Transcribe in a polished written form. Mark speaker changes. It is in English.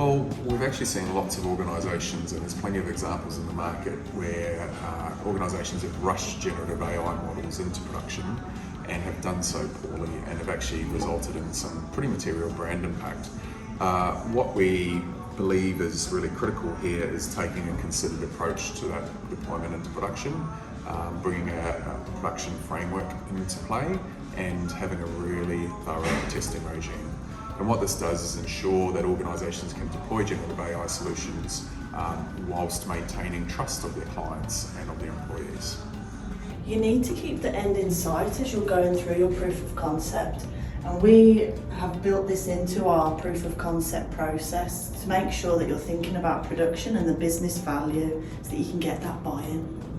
Speaker 1: Well, we've actually seen lots of organisations, and there's plenty of examples in the market where organisations have rushed generative AI models into production and have done so poorly and have actually resulted in some pretty material brand impact. What we believe is really critical here is taking a considered approach to that deployment into production, bringing a production framework into play and having a really thorough testing regime. And what this does is ensure that organisations can deploy generative AI solutions whilst maintaining trust of their clients and of their employees.
Speaker 2: You need to keep the end in sight as you're going through your proof of concept. And we have built this into our proof of concept process to make sure that you're thinking about production and the business value so that you can get that buy-in.